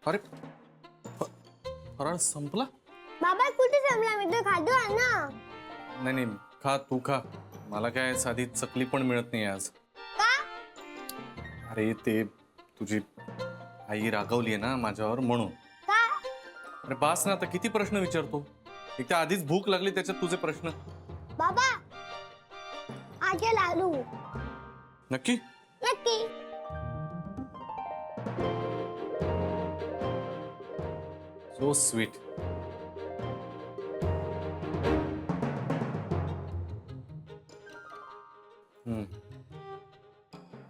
अरे फराळ संपला? बाबा कुठे संपला? मी तर खातो आहे ना. नाही नाही, खा तू खा. मला काय साधी चकली पण मिळत नाही आज. का? अरे ते तुझी आई रागवली आहे ना माझ्यावर म्हणून. का? अरे बास ना, आता किती प्रश्न विचारतो. एक तर आधीच भूक लागली, त्याच्यात तुझे प्रश्न. बाबा आजे लाडू. नक्की? नक्की. So sweet.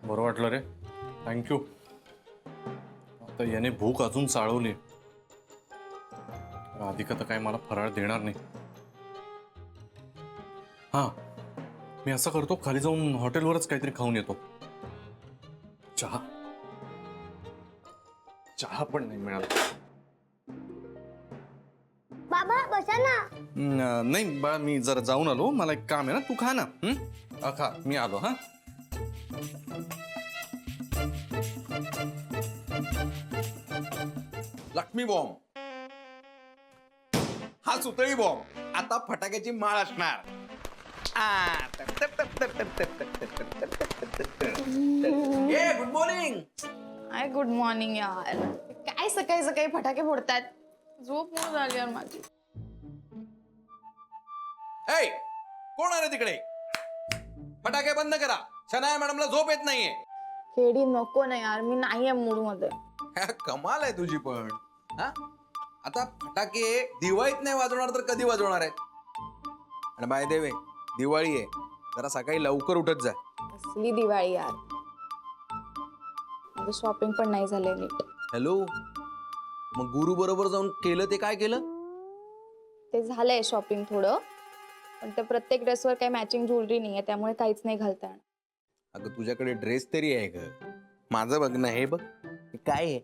बरं वाटलं रे, थँक्यू. आता याने भूक अजून चाळवली. राधिका तर काय मला फराळ देणार नाही. हा, मी असं करतो, खाली जाऊन हॉटेलवरच काहीतरी खाऊन येतो. चहा चहा पण नाही मिळाला. बाबा बसा ना. नाही बाळा, मी जरा जाऊन आलो, मला एक काम आहे ना. तू खा ना. खा, मी आलो. हा, लक्ष्मी बॉम्ब, हा सुतळी बॉम्ब. आता फटाक्याची माळ असणार. Good morning. Hi good morning यार. काय सकाळी सकाळी फटाके फोडतात? झोप मोड झाली यार माझी. ए, कोण आहे रे तिकडे? फटाके बंद करा. शनाया मॅडमला झोप येत नाहीये. खेडी नको ना यार, मी नाहीये मूड मध्ये. कमाल आहे तुझी पण. हा, आता फटाके दिवाळीत नाही वाजवणार तर कधी वाजवणार आहेत? आणि बाय देवे, दिवाळी आहे, जरा सकाळी लवकर उठत जा. असली दिवाळी यार. माझं शॉपिंग पण नाही झालंय नीट. हॅलो, मग गुरु बरोबर जाऊन केलं ते काय केलं? ते झालंय शॉपिंग थोडं, पण त्या प्रत्येक ड्रेसवर काही मॅचिंग ज्वेलरी नाहीये, त्यामुळे काहीच नाही घालता येणार. अगं तुझ्याकडे ड्रेस तरी आहे का? माझं बघ ना, हे बघ, हे काय आहे?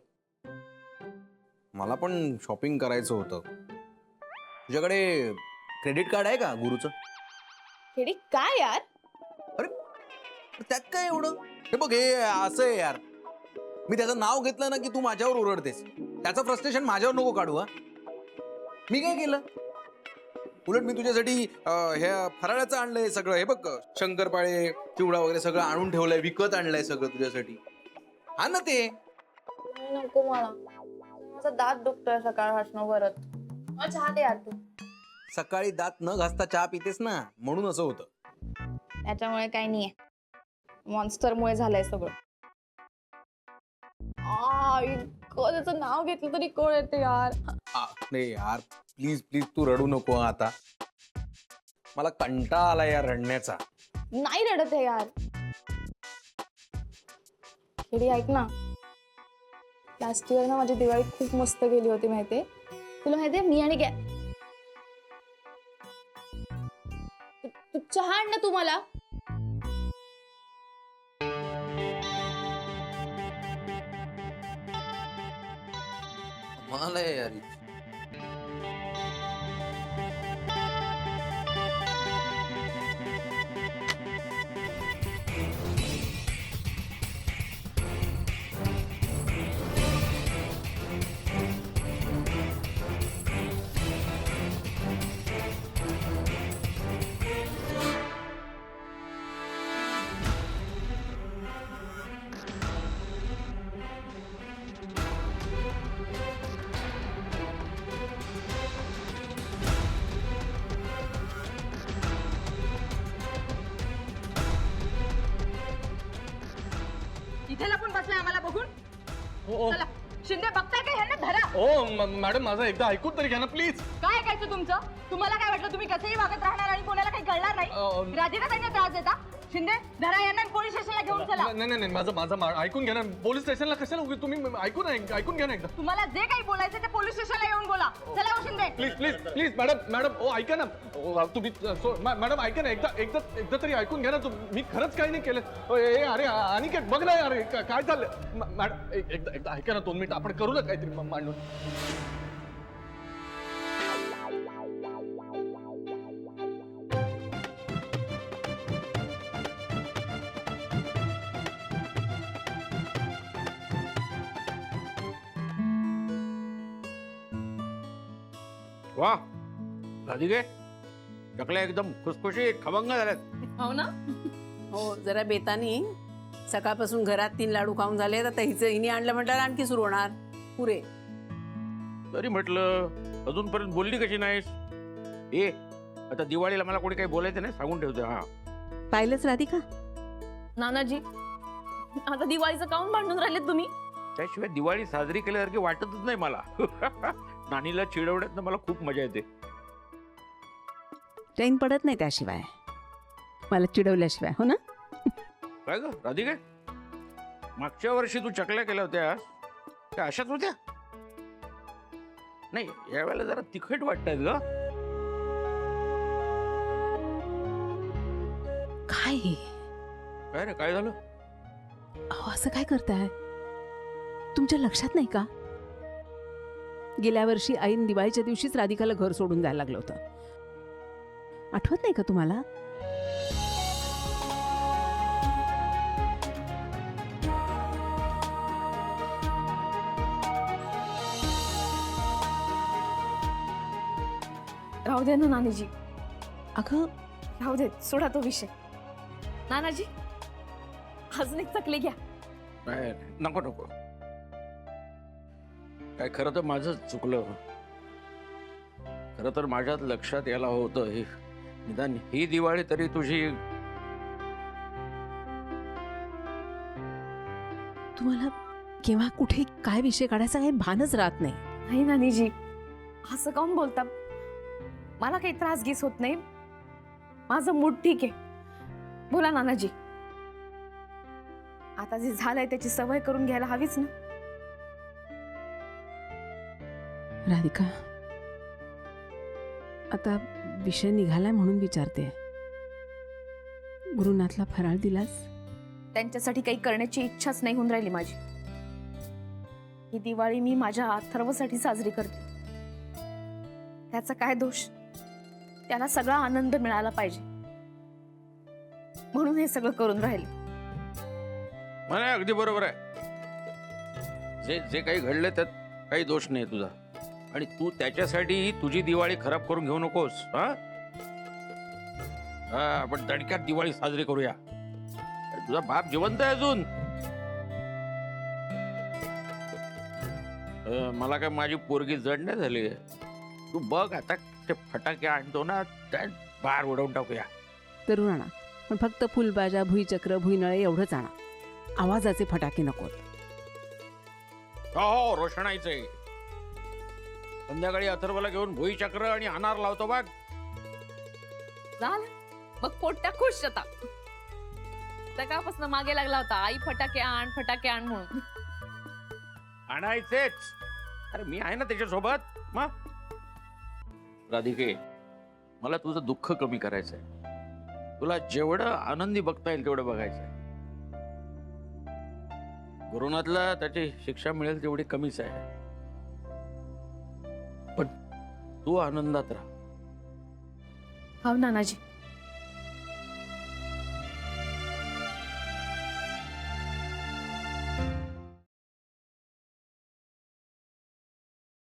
मला पण शॉपिंग करायचं होतं. तुझ्याकडे क्रेडिट कार्ड आहे का गुरुचं? खेडी काय यार? अरे त्यात काय एवढं? हे बघ, हे असं आहे यार. मी त्याचं नाव घेतलं ना की तू माझ्यावर ओरडतेस. त्याचं फ्रस्ट्रेशन माझ्यावर नको काढू. हा, मी काय केलं? उलट मी तुझ्यासाठी हे फराळाचं आणलंय सगळं. हे बघ, शंकरपाळे, चिवडा वगैरे सगळं आणून ठेवलंय, विकत आणलंय सगळं तुझ्यासाठी. हा ना ते. नको मला, माझा दात दुखतोय सकाळपासून परत. चहा दे यार तू. सकाळी दात न घासता चहा पितेस ना, म्हणून असं होतं. त्याच्यामुळे काही नाहीये, मॉन्स्टरमुळे झालंय सगळं. त्याचं नाव घेतलं तरी कोण येते यार. नाही यार, प्लीज प्लीज तू रडू नको आता. मला कंटाळा आला यार रडण्याचा. नाही रडत आहे यार. खेडी ऐक ना, लास्ट इयर ना माझी दिवाळी खूप मस्त गेली होती माहितीये तुला. माहितीये मी आणि तू चहा आण ना तू मला. मला यार इथे लपून बसलाय आम्हाला बघून. हो चला शिंदे, बघताय का ह्यांना धरा. हो मॅडम, माझं एकदा ऐकून तरी घ्या ना प्लीज. काय ऐकायचं तुमचं? तुम्हाला काय वाटलं तुम्ही कसंही वागत राहणार आणि कोणाला काही कळणार नाही? राधिका त्यांना त्रास देता. शिंदे, धरा यांना पोलीस स्टेशनला घेऊन चला. नाही नाही नाही, माझं ऐकून घ्या ना. पोलीस स्टेशनला कशाला उगी तुम्ही? ऐकून घ्या ना एकदा. तुम्हाला जे काही बोलायचं ते पोलीस स्टेशनला येऊन बोला. चला हो Shinde. Please please please madam ओ ऐका ना. तुम्ही मॅडम ऐका ना, एकदा तरी ऐकून घ्या ना. मी खरंच काही नाही केलं. अरे आणि काय बघ ना. अरे काय चाललंय मॅडम? एकदा ऐका ना, 2 मिनिट आपण करू ना काहीतरी मांडून. वा राधिके चकल्या एकदम खुसखुशीत खमंग झाल्यात. हो ना. हो जरा बेतानी सकाळपासून घरात 3 लाडू खाऊन झाले आता हिने आणलं म्हटल्यावर आणखी सुरू होणार. पुरे तरी म्हटलं अजूनपर्यंत बोलली कशी नाहीस? ए आता दिवाळीला मला कोणी काही बोलायचं नाही सांगून ठेवते. हा पाहिलंच राधिका नानाजी आता दिवाळीचं काऊन भांडून राहिलेत तुम्ही? त्याशिवाय दिवाळी साजरी केल्यासारखी वाटतच नाही मला. नानीला चिडवण्यात मला खूप मजा येते. चैन पडत नाही त्याशिवाय मला चिडवल्याशिवाय. हो ना. काय ग राधिके मागच्या वर्षी तू चकल्या केल्या होत्या त्या अशाच होत्या? नाही यावेळेला जरा तिखट वाटतायत ग. काय हे? काय रे काय झालं? अहो असं काय करताय? तुमच्या लक्षात नाही का गेल्या वर्षी ऐन दिवाळीच्या दिवशीच राधिकाला घर सोडून जायला लागलं होतं. आठवत नाही का तुम्हाला? राहू दे ना नानीजी, अगं राहू दे, सोडा तो विषय. नानाजी अजून एक चकली घ्या. नाही नको नको. काय खरं तर माझं चुकलं. खरं तर माझ्यात लक्षात यायला होतं हे निदान ही दिवाळी तरी तुझी. तुम्हाला केव्हा कुठे काय विषय काढायचा काही भानच राहत नाही. नाही नानीजी असं काऊन बोलता? मला काही त्रास गीस होत नाही. माझं मूड ठीक आहे. बोला नानाजी. आता जे झालंय त्याची सवय करून घ्यायला हवीच ना. राधिका आता विषय निघालाय म्हणून विचारते. गुरुनाथला फराळ दिलास? त्यांच्यासाठी काही करण्याची इच्छाच नाही होऊन राहिली माझी. ही दिवाळी मी माझ्या अथर्वसाठी साजरी करते. त्याचा काय दोष? त्याला सगळा आनंद मिळाला पाहिजे म्हणून हे सगळं करून राहिले. मला अगदी बरोबर आहे. जे जे काही घडलं त्यात काही दोष नाही तुझा. आणि तू त्याच्यासाठी तुझी दिवाळी खराब करून घेऊ नकोस. हा आपण दणक्यात दिवाळी साजरी करूया. तुझा बाप जिवंत आहे अजून. मला काय माझी पोरगी जड नाही झाली. तू बघ आता ते फटाके आणतो ना त्यात बाहेर उडवून टाकूया. तरुण आणा पण फक्त फुलबाजा भुईचक्र भुईनळे एवढंच आणा. आवाजाचे फटाके नकोत. हो रोषणाईचे. संध्याकाळी अथर्वला घेऊन भुईचक्र आणि अनार लावतो बघ. झालं मग पोट्या खुश होता. सकाळपासून मागे लागला होता आई फटाके आण म्हणून. आणायचेच. अरे मी आहे ना त्याच्यासोबत. मग राधिके मला तुझं दुःख कमी करायचंय. तुला जेवढं आनंदी बघता येईल तेवढं बघायचंय. गुरुनाथला त्याची शिक्षा मिळेल तेवढी कमीच आहे. पण तू आनंदात राहा. हो नानाजी